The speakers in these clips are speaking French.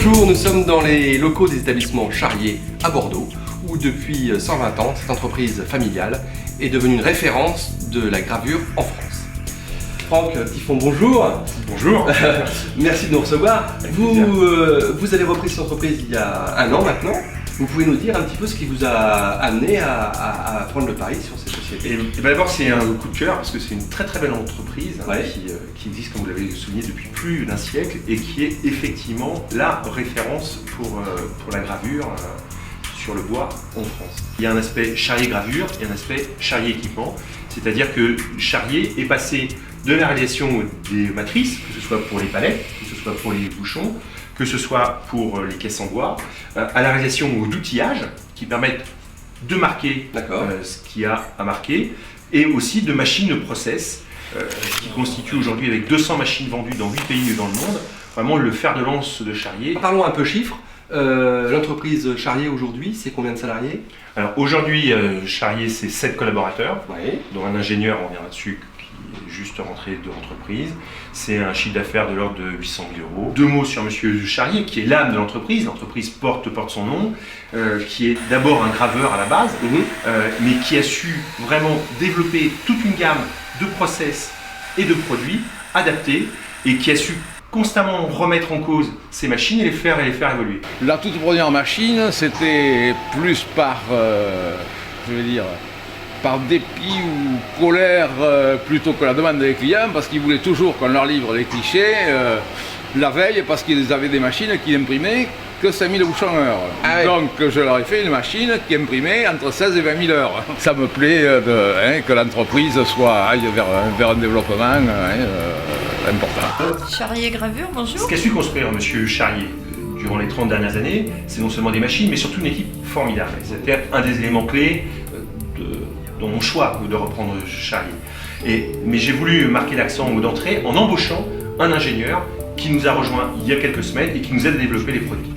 Bonjour, nous sommes dans les locaux des établissements Charrier à Bordeaux, où depuis 120 ans, cette entreprise familiale est devenue une référence de la gravure en France. Franck Tiffon, bonjour. Bonjour. Merci de nous recevoir. Vous avez repris cette entreprise il y a un an maintenant. Vous pouvez nous dire un petit peu ce qui vous a amené à prendre le pari sur cette société? D'abord, c'est un coup de cœur parce que c'est une très très belle entreprise Ouais. qui existe, comme vous l'avez souligné, depuis plus d'un siècle et qui est effectivement la référence pour la gravure sur le bois en France. Il y a un aspect Charrier-gravure et un aspect Charrier-équipement, c'est-à-dire que Charrier est passé de la réalisation des matrices, que ce soit pour les palettes, que ce soit pour les bouchons, que ce soit pour les caisses en bois, à la réalisation d'outillages qui permettent de marquer ce qu'il y a à marquer, et aussi de machines de process qui constituent aujourd'hui, avec 200 machines vendues dans 8 pays dans le monde, vraiment le fer de lance de Charrier. Parlons un peu chiffres. L'entreprise Charrier aujourd'hui, c'est combien de salariés? Alors aujourd'hui, Charrier, c'est 7 collaborateurs, Oui. dont un ingénieur, on reviendra dessus, qui est juste rentré de l'entreprise. C'est un chiffre d'affaires de l'ordre de 800 000 euros. Deux mots sur Monsieur Charrier, qui est l'âme de l'entreprise. L'entreprise porte son nom, qui est d'abord un graveur à la base, mais qui a su vraiment développer toute une gamme de process et de produits adaptés, et qui a su constamment remettre en cause ces machines et les faire évoluer. La toute première machine, c'était plus par, par dépit ou colère plutôt que la demande des clients, parce qu'ils voulaient toujours qu'on leur livre les clichés la veille, parce qu'ils avaient des machines qui n'imprimaient que 5000 bouchons heure. Ah ouais. Donc je leur ai fait une machine qui imprimait entre 16 et 20 000 heures. Ça me plaît que l'entreprise aille vers un développement important. Charrier Gravure, bonjour. Ce qu'a su construire Monsieur Charrier durant les 30 dernières années, c'est non seulement des machines, mais surtout une équipe formidable. C'était un des éléments clés dans mon choix de reprendre Charrier. Mais j'ai voulu marquer l'accent d'entrée en embauchant un ingénieur qui nous a rejoint il y a quelques semaines et qui nous aide à développer les produits.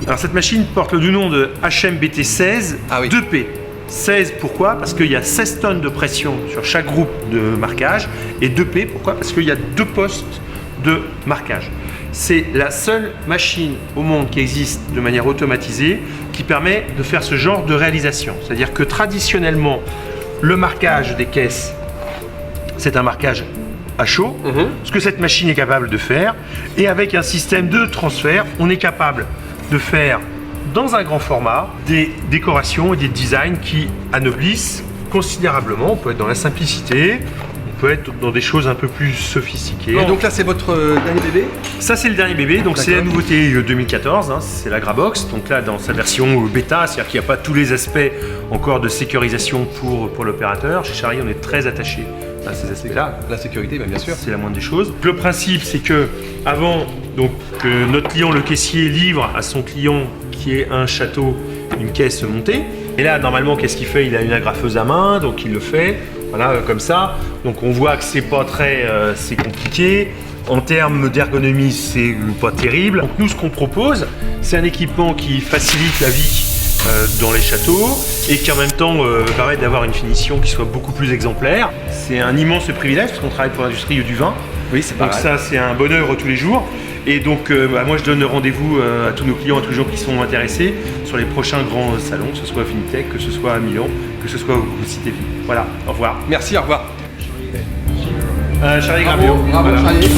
Alors cette machine porte le nom de HMBT16 2P. 16 pourquoi? Parce qu'il y a 16 tonnes de pression sur chaque groupe de marquage, et 2P pourquoi? Parce qu'il y a 2 postes de marquage. C'est la seule machine au monde qui existe de manière automatisée qui permet de faire ce genre de réalisation. C'est-à-dire que traditionnellement, le marquage des caisses, c'est un marquage à chaud, ce que cette machine est capable de faire, et avec un système de transfert, on est capable de faire dans un grand format des décorations et des designs qui anoblissent considérablement. On peut être dans la simplicité, on peut être dans des choses un peu plus sophistiquées. Et donc là, c'est votre dernier bébé? Ça, c'est le dernier bébé, donc c'est la nouveauté 2014, c'est la Grabox, donc là dans sa version bêta, c'est-à-dire qu'il n'y a pas tous les aspects encore de sécurisation pour l'opérateur. Chez Charrier, on est très attaché à ces aspects-là. La sécurité, bien sûr. C'est la moindre des choses. Le principe, c'est que avant, que notre client, le caissier, livre à son client qui est un château, une caisse montée. Et là, normalement, qu'est-ce qu'il fait? Il a une agrafeuse à main, donc il le fait, voilà, comme ça. Donc on voit que c'est pas très, c'est compliqué. En termes d'ergonomie, c'est pas terrible. Donc nous, ce qu'on propose, c'est un équipement qui facilite la vie dans les châteaux et qui en même temps permet d'avoir une finition qui soit beaucoup plus exemplaire. C'est un immense privilège parce qu'on travaille pour l'industrie du vin. Oui, c'est pas Donc mal. ça, c'est un bonheur tous les jours. Et donc moi, je donne rendez-vous à tous nos clients, à tous les gens qui sont intéressés sur les prochains grands salons, que ce soit à Finitech, que ce soit à Milan, que ce soit au Cité. Voilà, au revoir. Merci, au revoir. Charrier Gravure. Bravo, Voilà. Charrier.